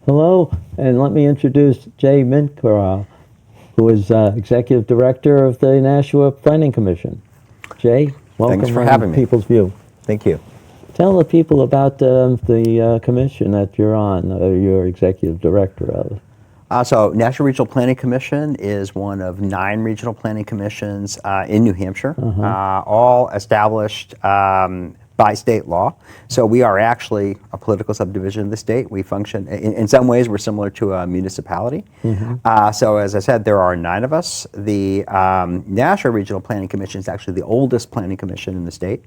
Hello, and let me introduce Jay Minkoral, who is Executive Director of the Nashua Planning Commission. Jay, Thanks welcome for on having me. People's View. Thank you. Tell the people about the commission that you're on, you're Executive Director of. So National Regional Planning Commission is one of 9 regional planning commissions in New Hampshire, all established by state law. So we are actually a political subdivision of the state. We function, in some ways, we're similar to a municipality. So as I said, there are 9 of us. The National Regional Planning Commission is actually the oldest planning commission in the state.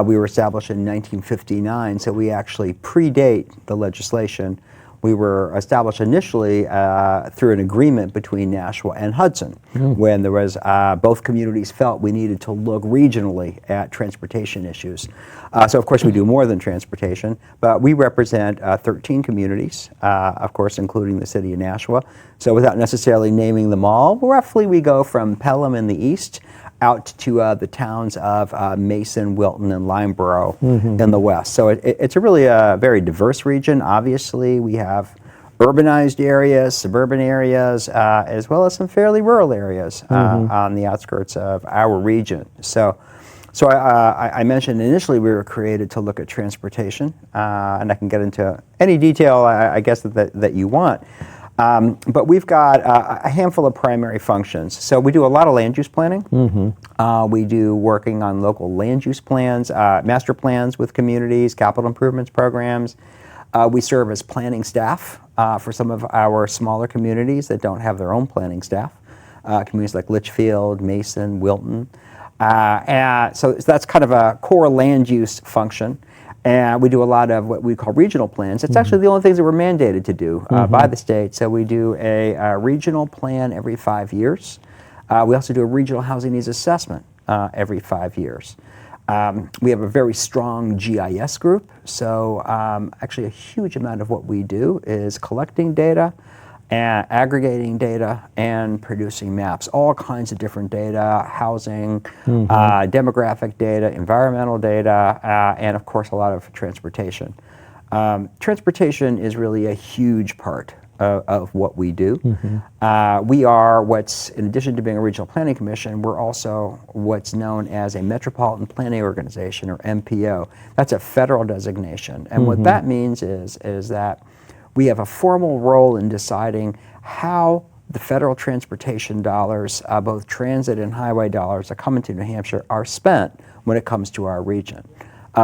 We were established in 1959, so we actually predate the legislation. We were established initially through an agreement between Nashua and Hudson, when there was both communities felt we needed to look regionally at transportation issues. So of course we do more than transportation, but we represent 13 communities, of course including the city of Nashua. So without necessarily naming them all, roughly we go from Pelham in the east out to the towns of Mason, Wilton, and Limeboro in the west. So it's a really very diverse region. Obviously, we have urbanized areas, suburban areas, as well as some fairly rural areas on the outskirts of our region. So I mentioned initially we were created to look at transportation, and I can get into any detail, I guess, that you want. But we've got a handful of primary functions. So we do a lot of land use planning. We do working on local land use plans, master plans with communities, capital improvements programs. We serve as planning staff for some of our smaller communities that don't have their own planning staff, communities like Litchfield, Mason, Wilton. So that's kind of a core land use function. And we do a lot of what we call regional plans. It's actually the only things that we're mandated to do by the state. So we do a regional plan every 5 years. We also do a regional housing needs assessment every 5 years. We have a very strong GIS group. So actually a huge amount of what we do is collecting data, and aggregating data, and producing maps, all kinds of different data, housing, demographic data, environmental data, and of course a lot of transportation. Transportation is really a huge part of what we do. We are in addition to being a regional planning commission, we're also what's known as a Metropolitan Planning Organization, or MPO. That's a federal designation. And what that means is that we have a formal role in deciding how the federal transportation dollars, both transit and highway dollars that come into New Hampshire, are spent when it comes to our region.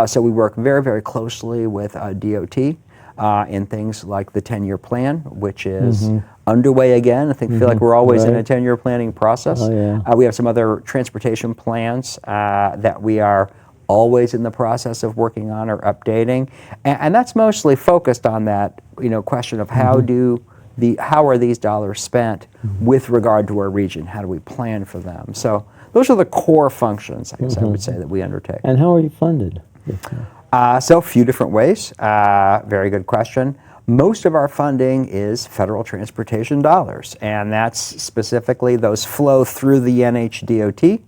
So we work very, very closely with DOT in things like the 10-year plan, which is underway again. I feel like we're always in a 10-year planning process. We have some other transportation plans that we are always in the process of working on or updating, and that's mostly focused on that question of how are these dollars spent with regard to our region? How do we plan for them? So those are the core functions, I guess I would say, that we undertake. And how are you funded? So a few different ways. Very good question. Most of our funding is federal transportation dollars, and that's specifically those flow through the NHDOT.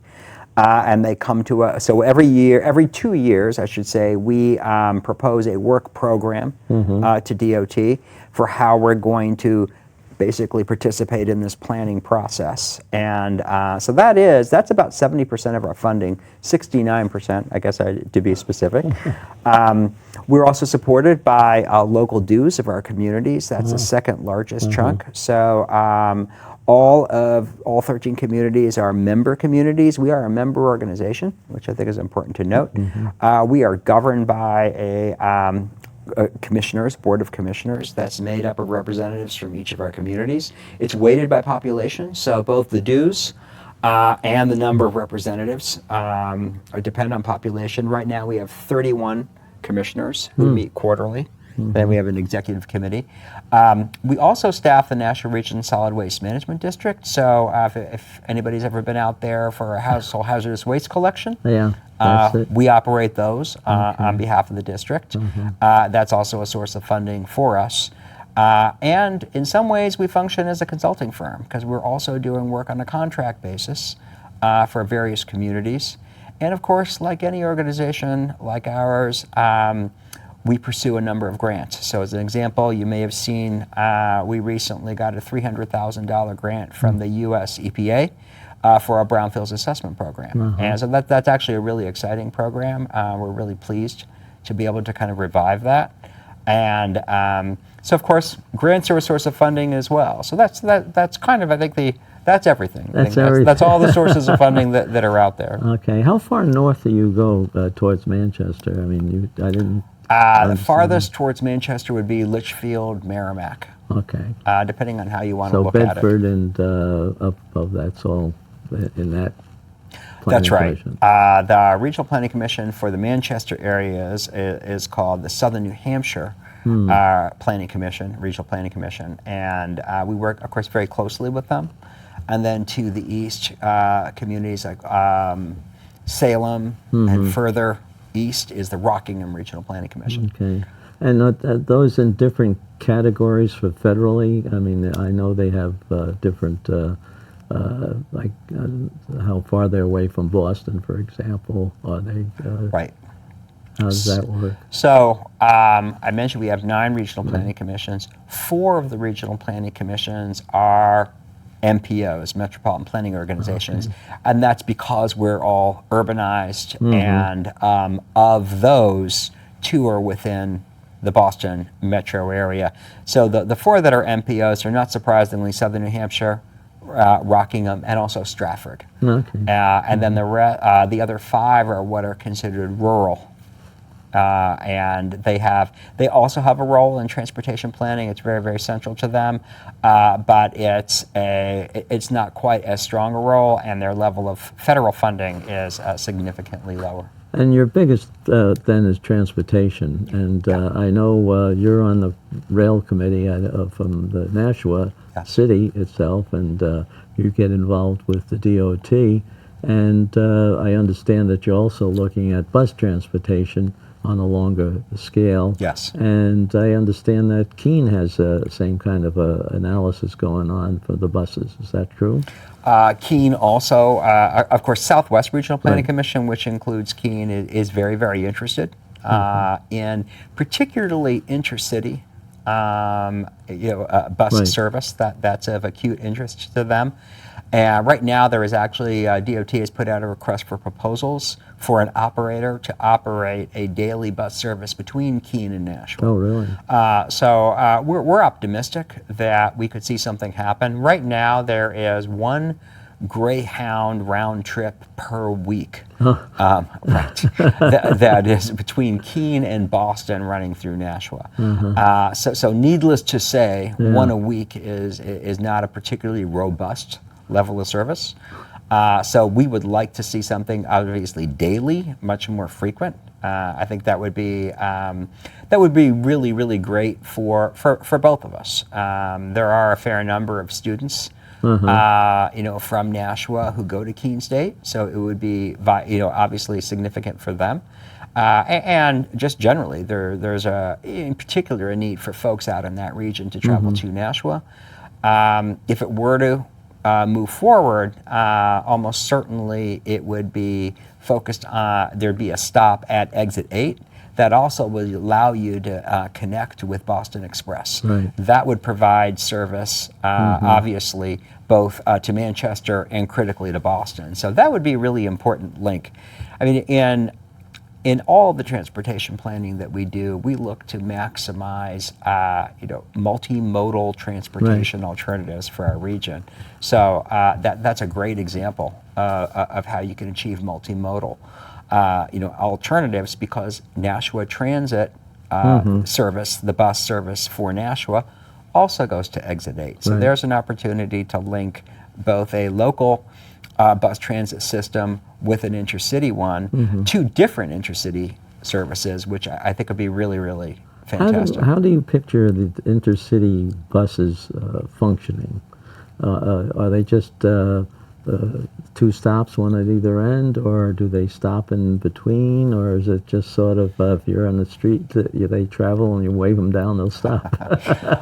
And they come to us. So every 2 years, I should say, we propose a work program to DOT for how we're going to basically participate in this planning process. And so that's about 70% of our funding, 69%, I guess, to be specific. We're also supported by local dues of our communities. That's the second largest chunk. So all 13 communities are member communities. We are a member organization, which I think is important to note. We are governed by a board of commissioners that's made up of representatives from each of our communities. It's weighted by population, so both the dues and the number of representatives depend on population. Right now we have 31 commissioners who meet quarterly. Then we have an executive committee. We also staff the Nashua Region Solid Waste Management District. So if anybody's ever been out there for a household hazardous waste collection, we operate those on behalf of the district. That's also a source of funding for us. And in some ways, we function as a consulting firm because we're also doing work on a contract basis for various communities. And of course, like any organization like ours, we pursue a number of grants. So as an example, you may have seen we recently got a $300,000 grant from the U.S. EPA for our Brownfields Assessment Program. And so that's actually a really exciting program. We're really pleased to be able to kind of revive that. And so of course, grants are a source of funding as well. So that's kind of, I think, that's everything. That's all the sources of funding that are out there. Okay. How far north do you go towards Manchester? I mean, I didn't. The farthest towards Manchester would be Litchfield, Merrimack. Okay. Depending on how you want to look Bedford at it. So Bedford and up above, that's all in that planning That's right. commission. The Regional Planning Commission for the Manchester areas is called the Southern New Hampshire Planning Commission, Regional Planning Commission, and we work, of course, very closely with them. And then to the east, communities like Salem, and further east is the Rockingham Regional Planning Commission. Okay. And are those in different categories for federally? I mean, I know they have different, like how far they're away from Boston, for example. Are they? Right. How does that work? So I mentioned we have 9 regional planning commissions. 4 of the regional planning commissions are MPOs, Metropolitan Planning Organizations, and that's because we're all urbanized, and of those, 2 are within the Boston metro area. So the 4 that are MPOs are, not surprisingly, Southern New Hampshire, Rockingham, and also Stratford. Okay. And then the other 5 are what are considered rural. And they also have a role in transportation planning. It's very, very central to them, but it's not quite as strong a role, and their level of federal funding is significantly lower. And your biggest then is transportation, and I know you're on the rail committee from the Nashua city itself, and you get involved with the DOT, and I understand that you're also looking at bus transportation on a longer scale. Yes. And I understand that Keene has the same kind of analysis going on for the buses. Is that true? Keene also, of course, Southwest Regional Planning Commission, which includes Keene, is very, very interested in particularly intercity bus service. That's of acute interest to them. Right now, there is actually, DOT has put out a request for proposals for an operator to operate a daily bus service between Keene and Nashua. Oh, really? So we're optimistic that we could see something happen. Right now, there is 1 Greyhound round trip per week. That is between Keene and Boston running through Nashua. So needless to say, 1 a week is not a particularly robust level of service. So we would like to see something obviously daily, much more frequent. I think that would be really, really great for both of us. There are a fair number of students from Nashua who go to Keene State, so it would be obviously significant for them. And just generally, there's in particular a need for folks out in that region to travel to Nashua. If it were to move forward, almost certainly it would be focused on, there'd be a stop at Exit 8 that also would allow you to connect with Boston Express. Right. That would provide service, obviously, both to Manchester and critically to Boston. So that would be a really important link. I mean, in all the transportation planning that we do, we look to maximize, multimodal transportation alternatives for our region. So that's a great example of how you can achieve multimodal, alternatives, because Nashua Transit service, the bus service for Nashua, also goes to Exit 8. So there's an opportunity to link both a local bus transit system with an intercity one, 2 different intercity services, which I think would be really, really fantastic. How do you picture the intercity buses functioning? Are they just 2 stops, one at either end, or do they stop in between, or is it just sort of if you're on the street, they travel and you wave them down, they'll stop?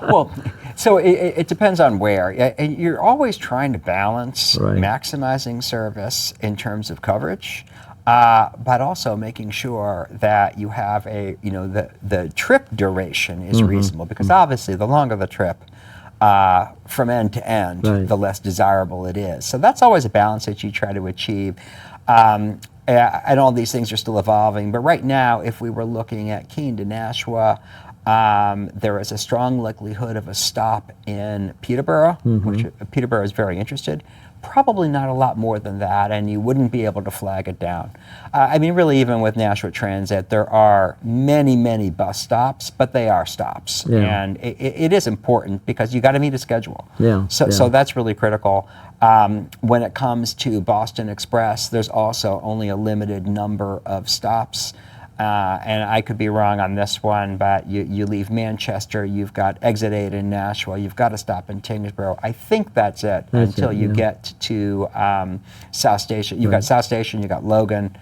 Well, so it depends on where. You're always trying to balance maximizing service in terms of coverage but also making sure that you have the trip duration is reasonable, because obviously the longer the trip from end to end, Right. the less desirable it is. So that's always a balance that you try to achieve. And all these things are still evolving, but right now, if we were looking at Keene to Nashua, there is a strong likelihood of a stop in Peterborough, which Peterborough is very interested. Probably not a lot more than that, and you wouldn't be able to flag it down. I mean, really, even with Nashua Transit, there are many, many bus stops, but they are stops. Yeah. And it is important because you got to meet a schedule. Yeah, So yeah. that's really critical. When it comes to Boston Express, there's also only a limited number of stops. And I could be wrong on this one, but you leave Manchester, you've got Exit 8 in Nashua, you've got to stop in Tingsboro. I think that's it until you get to South Station. You've got South Station, you've got Logan.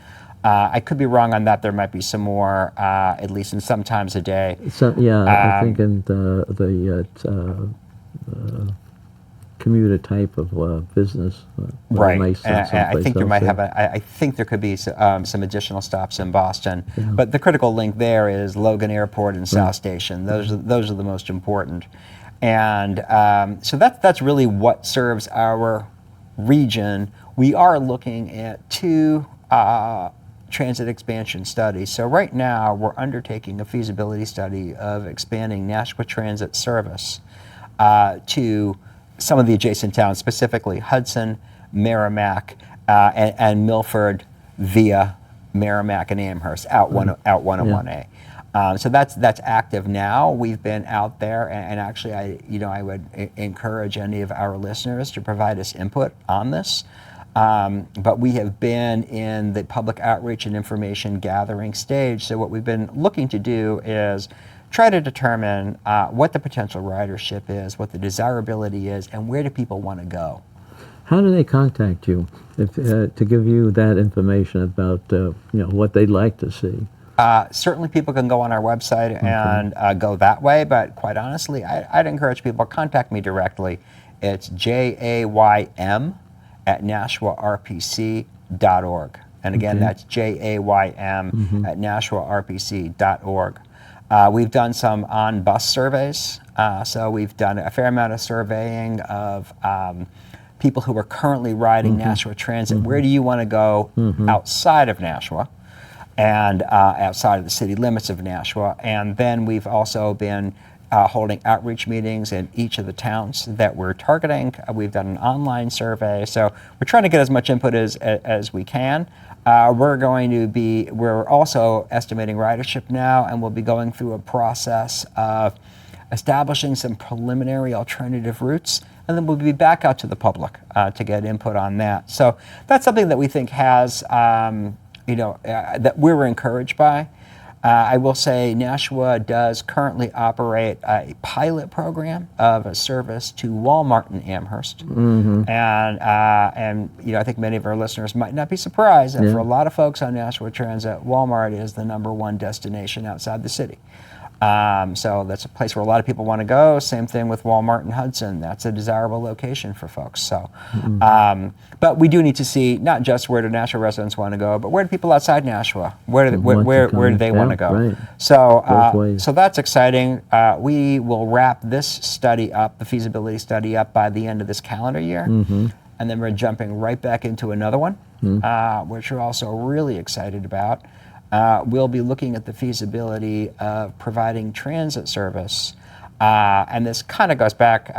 I could be wrong on that. There might be some more, at least in some times a day. So, yeah, I think in the commuter type of business, Right, may and send I someplace think there else might there. have I think there could be some additional stops in Boston, but the critical link there is Logan Airport and South Station. Those are the most important, and so that's really what serves our region. We are looking at two transit expansion studies. So right now we're undertaking a feasibility study of expanding Nashua Transit service to some of the adjacent towns, specifically Hudson, Merrimack, and Milford via Merrimack and Amherst out 101A. So that's active now. We've been out there, and actually, I would encourage any of our listeners to provide us input on this. But we have been in the public outreach and information gathering stage. So what we've been looking to do is try to determine what the potential ridership is, what the desirability is, and where do people want to go. How do they contact you to give you that information about what they'd like to see? Certainly people can go on our website and go that way, but quite honestly, I'd encourage people to contact me directly. It's jaym@NashuaRPC.org. And again, that's jaym@NashuaRPC.org. We've done some on-bus surveys, so we've done a fair amount of surveying of people who are currently riding Nashua Transit. Where do you want to go outside of Nashua and outside of the city limits of Nashua? And then we've also been holding outreach meetings in each of the towns that we're targeting. We've done an online survey, so we're trying to get as much input as we can. We're also estimating ridership now, and we'll be going through a process of establishing some preliminary alternative routes, and then we'll be back out to the public to get input on that. So that's something that we think has, that we're encouraged by. I will say Nashua does currently operate a pilot program of a service to Walmart in Amherst. And I think many of our listeners might not be surprised that for a lot of folks on Nashua Transit, Walmart is the #1 destination outside the city. So that's a place where a lot of people want to go. Same thing with Walmart in Hudson. That's a desirable location for folks. So, but we do need to see not just where do Nashua residents want to go, but where do people outside Nashua? Where do they want to go? Right. So, Both ways. so that's exciting. We will wrap this study up, the feasibility study up, by the end of this calendar year, and then we're jumping right back into another one, which we're also really excited about. We'll be looking at the feasibility of providing transit service. And this kind of goes back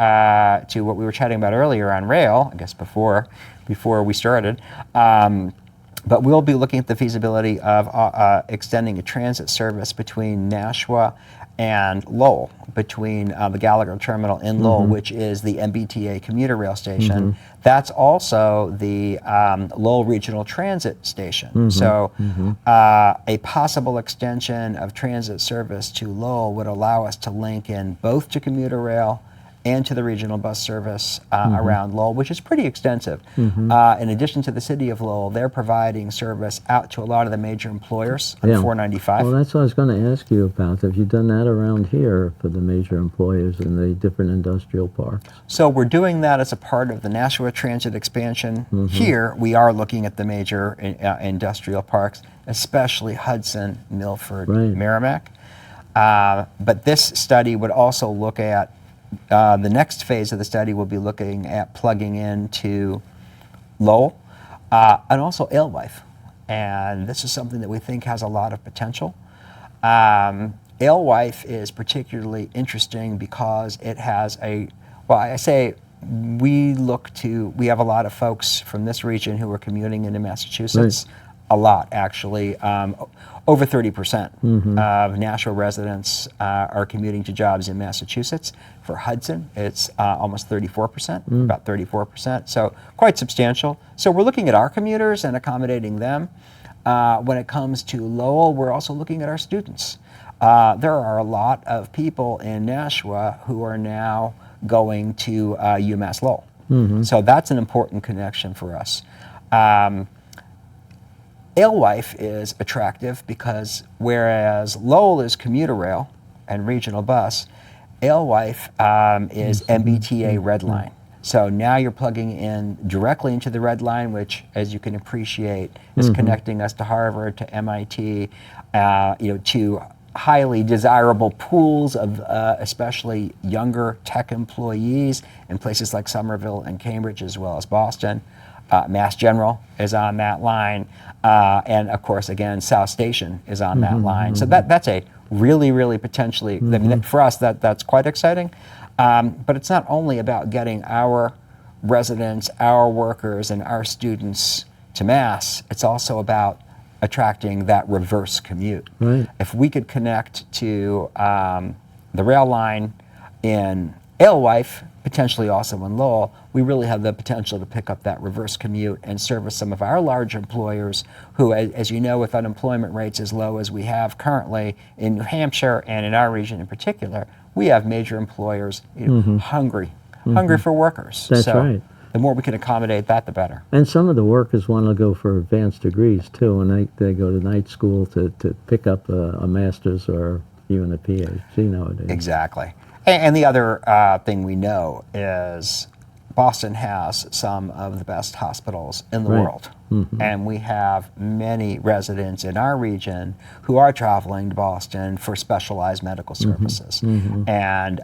to what we were chatting about earlier on rail, I guess before we started. But we'll be looking at the feasibility of extending a transit service between Nashua and Lowell, between the Gallagher Terminal in Lowell, which is the MBTA commuter rail station. That's also the Lowell Regional Transit Station. So a possible extension of transit service to Lowell would allow us to link in both to commuter rail and to the regional bus service around Lowell, which is pretty extensive. In addition to the city of Lowell, they're providing service out to a lot of the major employers on 495. Well, that's what I was going to ask you about. Have you done that around here for the major employers in the different industrial parks? So we're doing that as a part of the Nashua Transit expansion. Here, we are looking at the major industrial parks, especially Hudson, Milford, Merrimack. But this study would also look at, the next phase of the study will be looking at plugging into Lowell and also Alewife. And this is something that we think has a lot of potential. Alewife is particularly interesting because it has we have a lot of folks from this region who are commuting into Massachusetts. A lot, actually. Over 30% of Nashua residents are commuting to jobs in Massachusetts. For Hudson, it's almost 34%, about 34%, so quite substantial. So we're looking at our commuters and accommodating them. When it comes to Lowell, we're also looking at our students. There are a lot of people in Nashua who are now going to UMass Lowell. So that's an important connection for us. Alewife is attractive because whereas Lowell is commuter rail and regional bus, Alewife is MBTA Red Line. So now you're plugging in directly into the Red Line, which, as you can appreciate, is connecting us to Harvard, to MIT, to highly desirable pools of especially younger tech employees in places like Somerville and Cambridge, as well as Boston. Mass General is on that line, and of course, again, South Station is on that line. So that's a really, really potentially, I mean, for us, that's quite exciting. But it's not only about getting our residents, our workers, and our students to Mass, it's also about attracting that reverse commute. If we could connect to the rail line in Alewife, potentially also in Lowell, we really have the potential to pick up that reverse commute and service some of our large employers who, as you know, with unemployment rates as low as we have currently in New Hampshire and in our region in particular, we have major employers hungry for workers. That's right. The more we can accommodate that, the better. And some of the workers want to go for advanced degrees too, and they go to night school to pick up a master's or even a PhD nowadays. Exactly. And the other thing we know is Boston has some of the best hospitals in the world. And we have many residents in our region who are traveling to Boston for specialized medical services. And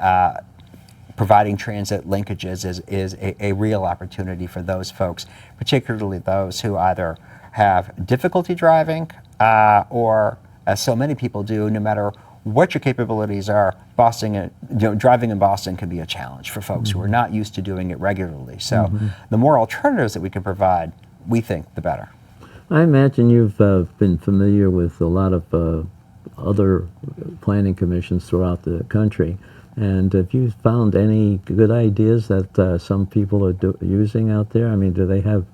providing transit linkages is a real opportunity for those folks, particularly those who either have difficulty driving or, as so many people do, no matter what your capabilities are, driving in Boston can be a challenge for folks who are not used to doing it regularly. So the more alternatives that we can provide, we think the better. I imagine you've been familiar with a lot of other planning commissions throughout the country. And have you found any good ideas that some people are using out there? I mean, do they have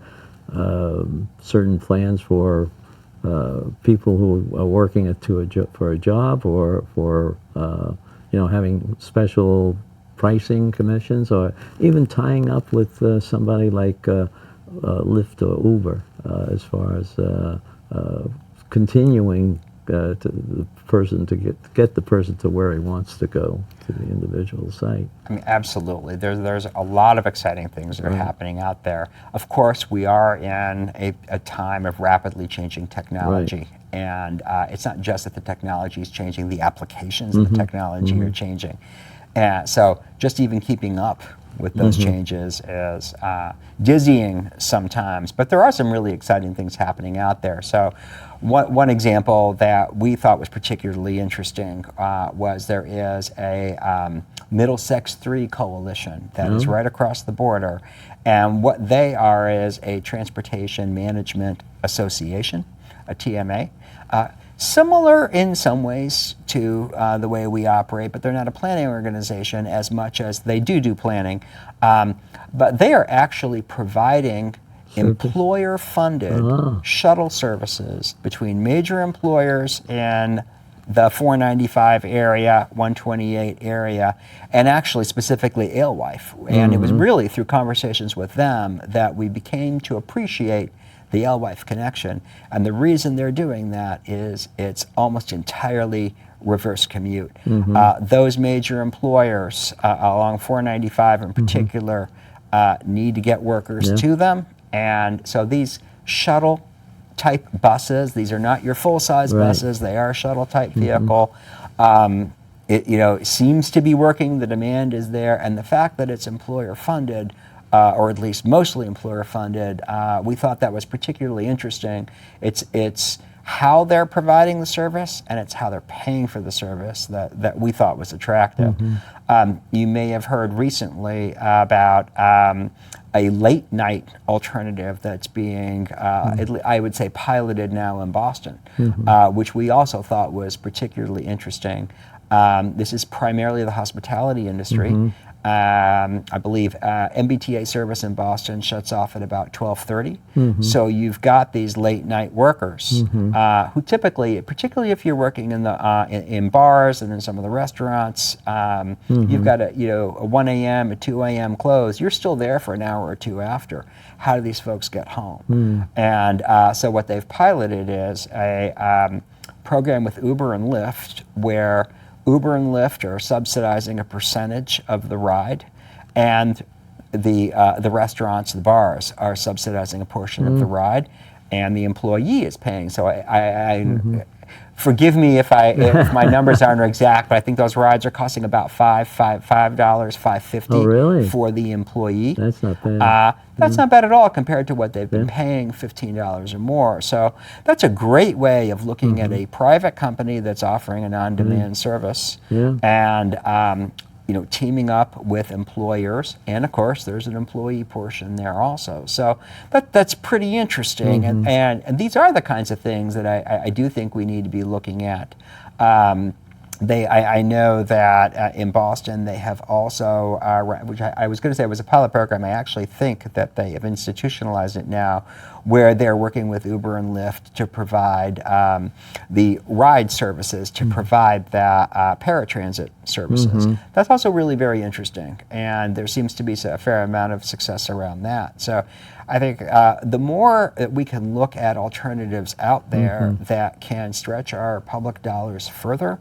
certain plans for people who are working for a job, or for having special pricing commissions, or even tying up with somebody like Lyft or Uber as far as continuing to the person to get the person to where he wants to go, to the individual site? I mean, absolutely. There's a lot of exciting things that are happening out there. Of course, we are in a time of rapidly changing technology. And it's not just that the technology is changing, the applications of the technology are changing. And so just even keeping up with those changes is dizzying sometimes, but there are some really exciting things happening out there. So one example that we thought was particularly interesting was there is a Middlesex 3 coalition that is right across the border, and what they are is a transportation management association, a TMA. Similar in some ways to the way we operate, but they're not a planning organization as much as they do planning. But they are actually providing employer-funded shuttle services between major employers in the 495 area, 128 area, and actually specifically Alewife. And it was really through conversations with them that we became to appreciate the Alewife connection. And the reason they're doing that is it's almost entirely reverse commute. Those major employers along 495 in particular need to get workers to them. And so these shuttle type buses, these are not your full-size buses, they are a shuttle type vehicle. It seems to be working, the demand is there, and the fact that it's employer funded, or at least mostly employer funded, we thought that was particularly interesting. It's how they're providing the service and it's how they're paying for the service that we thought was attractive. You may have heard recently about a late night alternative that's being, I would say, piloted now in Boston, which we also thought was particularly interesting. This is primarily the hospitality industry. I believe MBTA service in Boston shuts off at about 12:30. So you've got these late night workers who typically, particularly if you're working in the in bars and in some of the restaurants, you've got a 1 a.m., a 2 a.m. close. You're still there for an hour or two after. How do these folks get home? And so what they've piloted is a program with Uber and Lyft where Uber and Lyft are subsidizing a percentage of the ride, and the restaurants, the bars, are subsidizing a portion of the ride, and the employee is paying. So I forgive me if my numbers aren't exact, but I think those rides are costing about $5.50 for the employee. That's not bad. That's not bad at all compared to what they've been paying, $15 or more. So that's a great way of looking at a private company that's offering an on-demand service, and teaming up with employers, and of course there's an employee portion there also. So that's pretty interesting, and these are the kinds of things that I do think we need to be looking at. I know that in Boston they have also, which I was going to say was a pilot program, I actually think that they have institutionalized it now, where they're working with Uber and Lyft to provide the ride services, to provide the paratransit services. That's also really very interesting, and there seems to be a fair amount of success around that. So I think the more that we can look at alternatives out there that can stretch our public dollars further,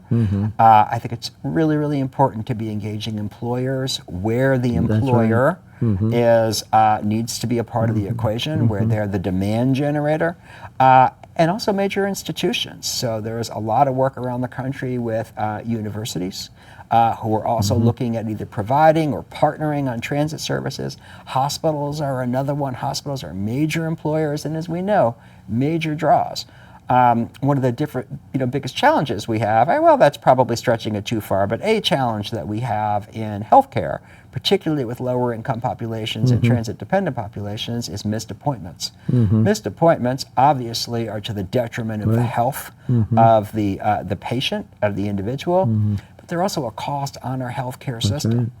I think it's really, really important to be engaging employers where the employer is needs to be a part of the equation, where they're the demand generator, and also major institutions. So there's a lot of work around the country with universities who are also looking at either providing or partnering on transit services. Hospitals are another one. Hospitals are major employers, and as we know, major draws. One of the biggest challenges we have, well, that's probably stretching it too far, but a challenge that we have in healthcare, particularly with lower income populations and transit dependent populations, is missed appointments. Missed appointments obviously are to the detriment of the health of the patient, of the individual, but they're also a cost on our healthcare system.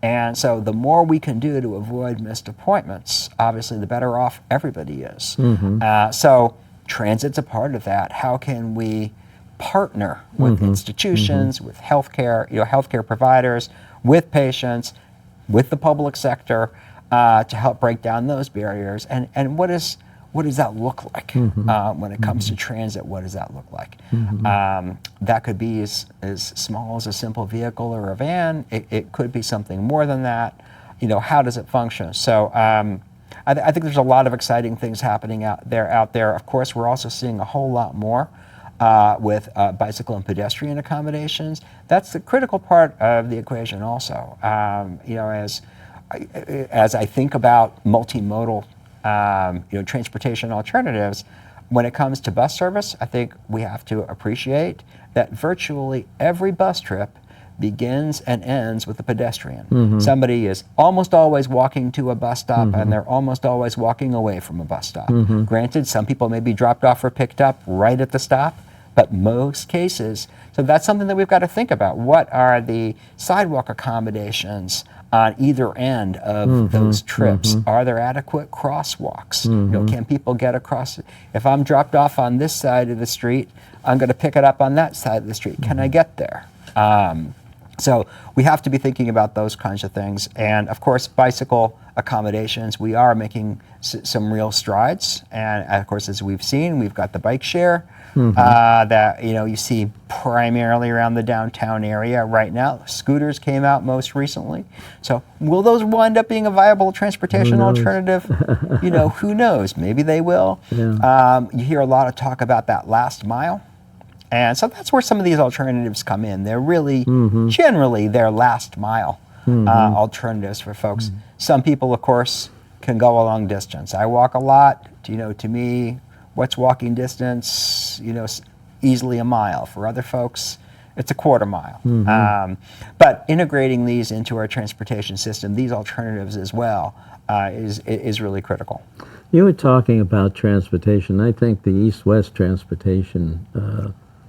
And so the more we can do to avoid missed appointments, obviously the better off everybody is. So transit's a part of that. How can we partner with institutions, with healthcare providers, with patients, with the public sector to help break down those barriers? And what does that look like when it comes to transit? What does that look like? That could be as small as a simple vehicle or a van. It could be something more than that. How does it function? So I think there's a lot of exciting things happening out there. Of course, we're also seeing a whole lot more with bicycle and pedestrian accommodations. That's the critical part of the equation also. As I think about multimodal transportation alternatives, when it comes to bus service, I think we have to appreciate that virtually every bus trip begins and ends with a pedestrian. Somebody is almost always walking to a bus stop, and they're almost always walking away from a bus stop. Granted, some people may be dropped off or picked up right at the stop, but most cases. So that's something that we've got to think about. What are the sidewalk accommodations on either end of those trips? Are there adequate crosswalks? You know, can people get across? If I'm dropped off on this side of the street, I'm going to pick it up on that side of the street. Can I get there? So we have to be thinking about those kinds of things. And of course, bicycle accommodations, we are making some real strides. And of course, as we've seen, we've got the bike share that, you know, you see primarily around the downtown area right now. Scooters came out most recently. So will those wind up being a viable transportation alternative? You know, who knows? Maybe they will. Yeah. You hear a lot of talk about that last mile. And so that's where some of these alternatives come in. They're really, generally, they're last mile alternatives for folks. Some people, of course, can go a long distance. I walk a lot. You know, to me, what's walking distance? You know, easily a mile. For other folks, it's a quarter mile. But integrating these into our transportation system, these alternatives as well, is really critical. You were talking about transportation. I think the east-west transportation,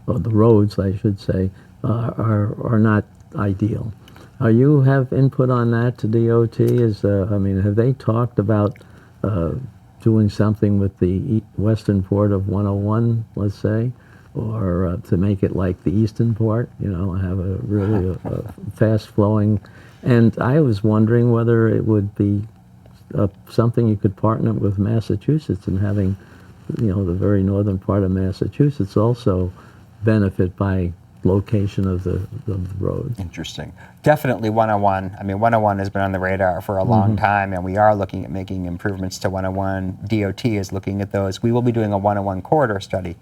or the roads, I should say, are not ideal. You have input on that to DOT? I mean, have they talked about doing something with the western port of 101, let's say, or to make it like the eastern port? You know, have a really fast-flowing. And I was wondering whether it would be something you could partner with Massachusetts, and having, you know, the very northern part of Massachusetts also benefit by location of the road. Interesting. Definitely 101. I mean, 101 has been on the radar for a long time, and we are looking at making improvements to 101. DOT is looking at those. We will be doing a 101 corridor study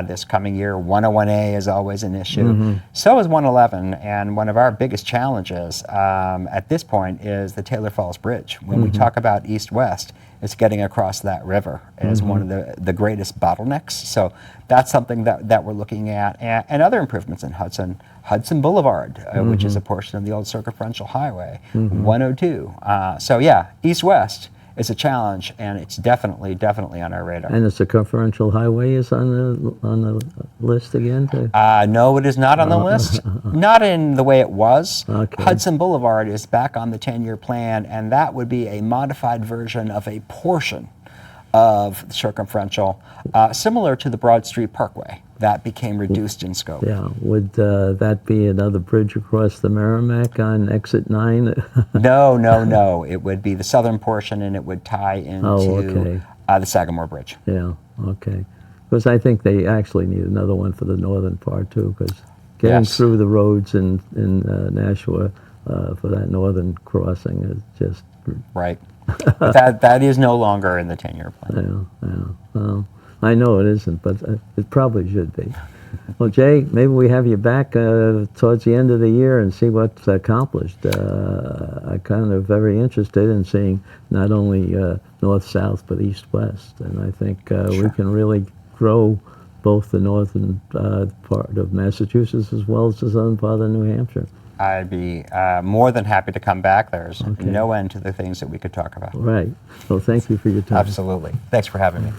this coming year. 101A is always an issue. So is 111, and one of our biggest challenges at this point is the Taylor Falls Bridge. When we talk about east-west, it's getting across that river as one of the greatest bottlenecks. So that's something that we're looking at, and other improvements in Hudson Boulevard, which is a portion of the old circumferential highway, 102. So yeah, east-west is a challenge, and it's definitely on our radar. And the circumferential highway is on the list again? No, it is not on the list. Not in the way it was. Okay. Hudson Boulevard is back on the 10-year plan, and that would be a modified version of a portion of the circumferential, similar to the Broad Street Parkway. That became reduced in scope. Yeah. Would that be another bridge across the Merrimack on exit 9? No. It would be the southern portion, and it would tie into the Sagamore Bridge. Yeah, okay. Because I think they actually need another one for the northern part too, because getting through the roads in Nashua for that northern crossing is just... Right. But that is no longer in the 10-year plan. Yeah. Well, I know it isn't, but it probably should be. Well, Jay, maybe we have you back towards the end of the year and see what's accomplished. I'm kind of very interested in seeing not only north-south, but east-west. And I think we can really grow both the northern part of Massachusetts as well as the southern part of New Hampshire. I'd be more than happy to come back. There's no end to the things that we could talk about. Right. Well, thank you for your time. Absolutely. Thanks for having me.